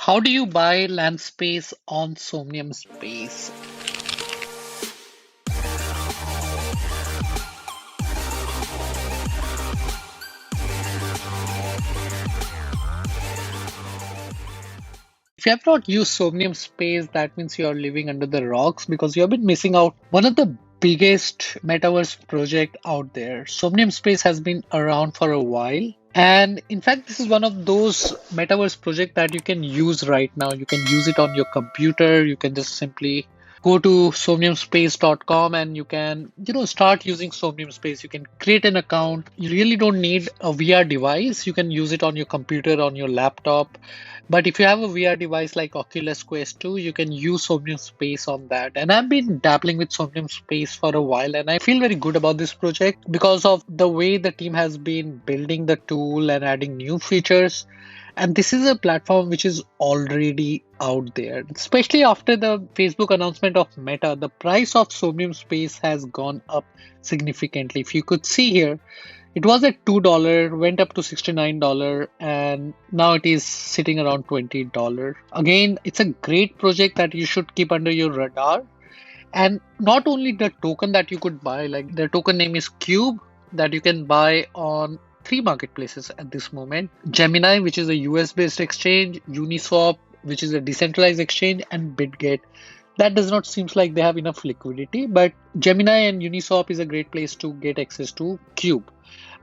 How do you buy land space on Somnium Space? If you have not used Somnium Space, that means you are living under the rocks because you have been missing out one of the biggest metaverse project out there. Somnium Space has been around for a while. And in fact, this is one of those metaverse project that you can use right now. You can use it on your computer. You can just simply go to somniumspace.com and you can, start using Somnium Space. You can create an account. You really don't need a VR device. You can use it on your computer, on your laptop. But if you have a VR device like Oculus Quest 2, you can use Somnium Space on that. And I've been dabbling with Somnium Space for a while, and I feel very good about this project because of the way the team has been building the tool and adding new features. And this is a platform which is already out there, especially after the Facebook announcement of Meta. The price of Somnium Space has gone up significantly. If you could see here, it was at $2, went up to $69, and now it is sitting around $20. Again, it's a great project that you should keep under your radar. And not only the token that you could buy, like the token name is Cube, that you can buy on three marketplaces at this moment: Gemini, which is a US based exchange, Uniswap, which is a decentralized exchange, and BitGet. That does not seem like they have enough liquidity, but Gemini and Uniswap is a great place to get access to Cube.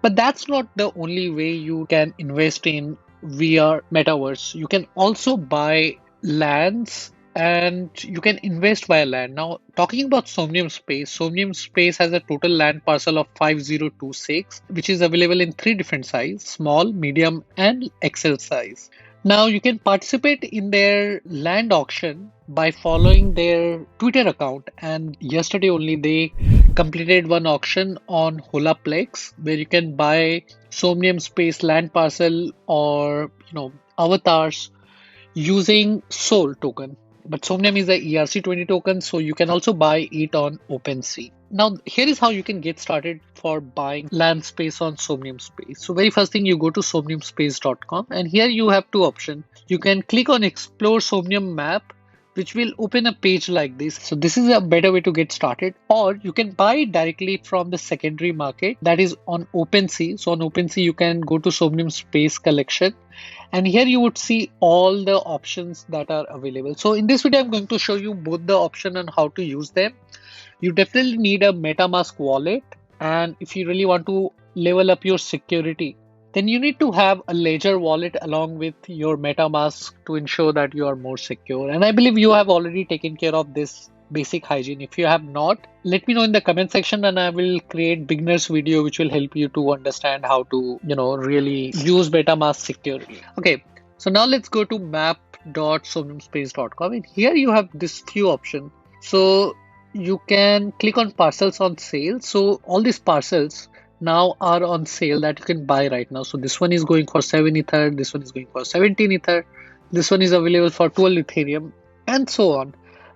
But that's not the only way you can invest in VR metaverse. You can also buy lands and you can invest via land. Now, talking about Somnium Space has a total land parcel of 5026, which is available in three different sizes: small, medium, and XL size. Now, you can participate in their land auction by following their Twitter account. And yesterday only they completed one auction on Holaplex where you can buy Somnium Space land parcel or avatars using Soul token. But Somnium is a ERC20 token, so you can also buy it on OpenSea. Now, here is how you can get started for buying land space on Somnium Space. So very first thing, you go to somniumspace.com, and here you have two options. You can click on Explore Somnium Map, which will open a page like this. So this is a better way to get started. Or you can buy it directly from the secondary market, that is on OpenSea. So on OpenSea, you can go to Somnium Space collection, and here you would see all the options that are available. So in this video, I'm going to show you both the option and how to use them. You definitely need a MetaMask wallet. And if you really want to level up your security, then you need to have a Ledger wallet along with your MetaMask to ensure that you are more secure. And I believe you have already taken care of this basic hygiene. If you have not, let me know in the comment section and I will create beginners video which will help you to understand how to, really use MetaMask securely. Okay, so now let's go to map.somniumspace.com, and here you have this few options. So you can click on parcels on sale. So all these parcels now are on sale that you can buy right now. So this one is going for 7 Ether, this one is going for 17 Ether, this one is available for 12 Ethereum, and so on.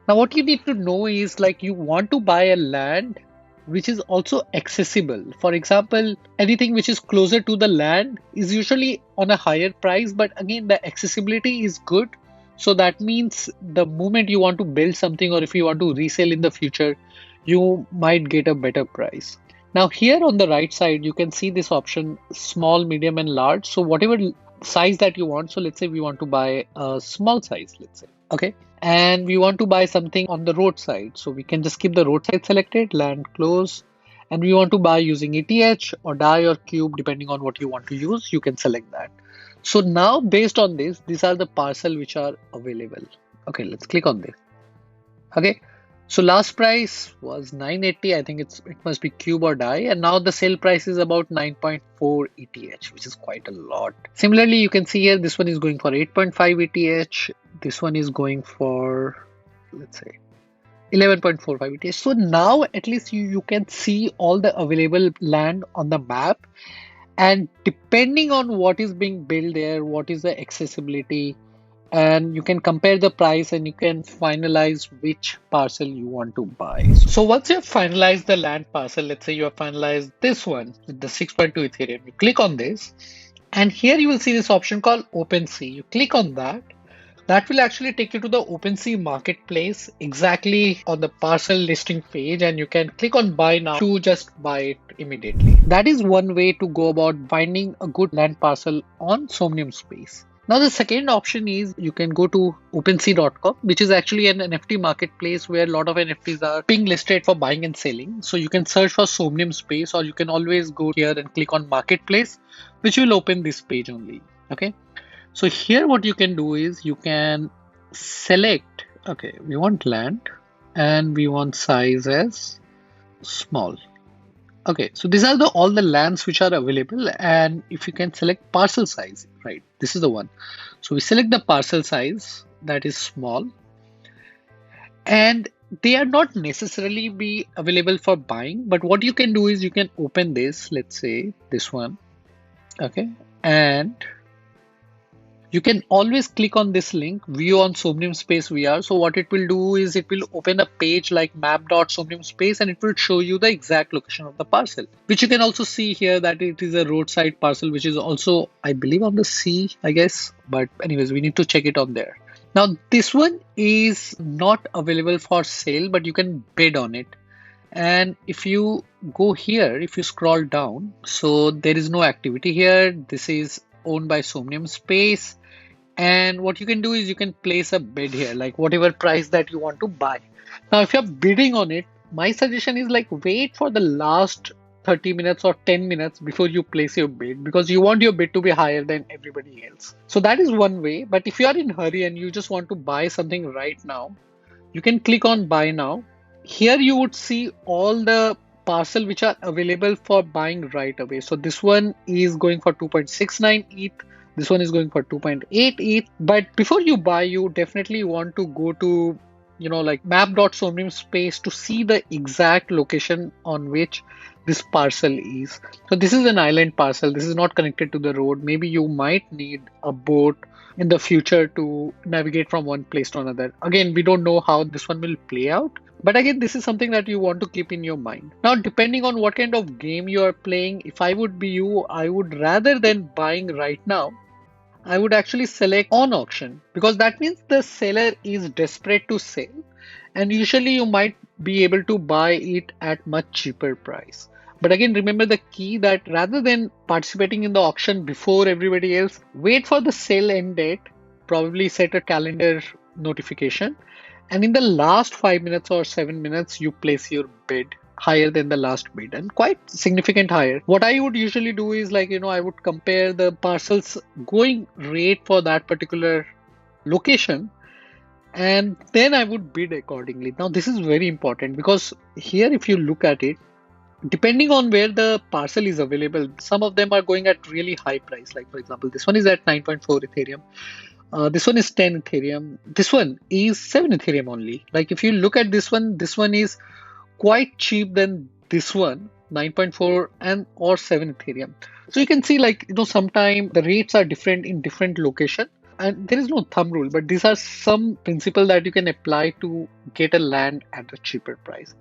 Now what you need to know is, like, you want to buy a land which is also accessible. For example, anything which is closer to the land is usually on a higher price, but again the accessibility is good. So that means the moment you want to build something or if you want to resell in the future, you might get a better price. Now here on the right side, you can see this option: small, medium, and large. So whatever size that you want. So let's say we want to buy a small size, let's say. Okay. And we want to buy something on the roadside. So we can just keep the roadside selected, land close. And we want to buy using ETH or DAI or Cube, depending on what you want to use, you can select that. So now based on this, these are the parcel which are available. Okay, let's click on this. Okay. So last price was 980. I think it must be Cube or DAI. And now the sale price is about 9.4 ETH, which is quite a lot. Similarly, you can see here, this one is going for 8.5 ETH. This one is going for, let's say, 11.45 ETH. So now at least you can see all the available land on the map. And depending on what is being built there, what is the accessibility, and you can compare the price and you can finalize which parcel you want to buy. So once you have finalized the land parcel, let's say you have finalized this one with the 6.2 Ethereum, you click on this, and here you will see this option called OpenSea. You click on that. That will actually take you to the OpenSea marketplace exactly on the parcel listing page, and you can click on buy now to just buy it immediately. That is one way to go about finding a good land parcel on Somnium Space. Now, the second option is you can go to OpenSea.com, which is actually an NFT marketplace where a lot of NFTs are being listed for buying and selling. So you can search for Somnium Space, or you can always go here and click on Marketplace, which will open this page only. Okay. So here what you can do is you can select, okay, we want land and we want size as small. Okay, so these are all the lands which are available, and if you can select parcel size, right, this is the one. So we select the parcel size that is small, and they are not necessarily be available for buying, but what you can do is you can open this, let's say this one, okay, and you can always click on this link, view on Somnium Space VR. So what it will do is it will open a page like map.somnium space, and it will show you the exact location of the parcel, which you can also see here that it is a roadside parcel, which is also, I believe, on the sea, I guess. But anyways, we need to check it on there. Now, this one is not available for sale, but you can bid on it. And if you go here, if you scroll down, so there is no activity here. This is owned by Somnium Space. And what you can do is you can place a bid here, like whatever price that you want to buy. Now, if you're bidding on it, my suggestion is like wait for the last 30 minutes or 10 minutes before you place your bid, because you want your bid to be higher than everybody else. So that is one way. But if you are in a hurry and you just want to buy something right now, you can click on buy now. Here you would see all the parcel which are available for buying right away. So this one is going for 2.69 ETH. This one is going for 2.8 ETH. But before you buy, you definitely want to go to, like map.somnium space to see the exact location on which this parcel is. So this is an island parcel. This is not connected to the road. Maybe you might need a boat in the future to navigate from one place to another. Again, we don't know how this one will play out. But again, this is something that you want to keep in your mind. Now, depending on what kind of game you are playing, if I would be you, I would, rather than buying right now, I would actually select on auction, because that means the seller is desperate to sell, and usually you might be able to buy it at much cheaper price. But again, remember the key that rather than participating in the auction before everybody else, wait for the sale end date, probably set a calendar notification, and in the last 5 minutes or 7 minutes, you place your bid higher than the last bid, and quite significant higher. What I would usually do is I would compare the parcels going rate for that particular location, and then I would bid accordingly. Now, this is very important because here, if you look at it, depending on where the parcel is available, some of them are going at really high price. Like for example, this one is at 9.4 Ethereum. This one is 10 Ethereum. This one is 7 Ethereum only. Like if you look at this one is quite cheap than this one, 9.4 and or 7 Ethereum. So you can see sometimes the rates are different in different location, and there is no thumb rule, but these are some principle that you can apply to get a land at a cheaper price.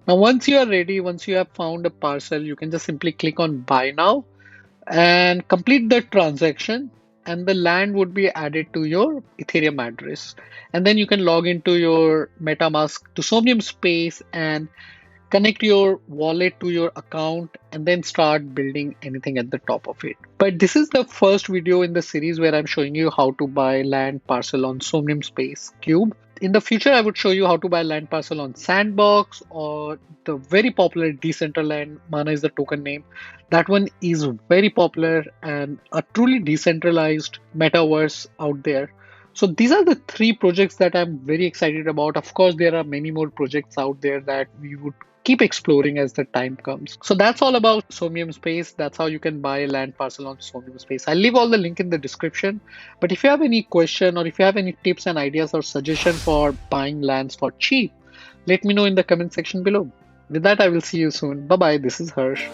Now, once you are ready, once you have found a parcel, you can just simply click on buy now and complete the transaction, and the land would be added to your Ethereum address. And then you can log into your MetaMask to Somnium Space and connect your wallet to your account, and then start building anything at the top of it. But this is the first video in the series where I'm showing you how to buy land parcel on Somnium Space Cube. In the future, I would show you how to buy land parcel on Sandbox or the very popular Decentraland. Mana is the token name. That one is very popular and a truly decentralized metaverse out there. So these are the three projects that I'm very excited about. Of course, there are many more projects out there that we would keep exploring as the time comes. So that's all about Somnium Space. That's how you can buy a land parcel on Somnium Space. I'll leave all the link in the description. But if you have any question, or if you have any tips and ideas or suggestion for buying lands for cheap, let me know in the comment section below. With that, I will see you soon. Bye bye. This is Harsh.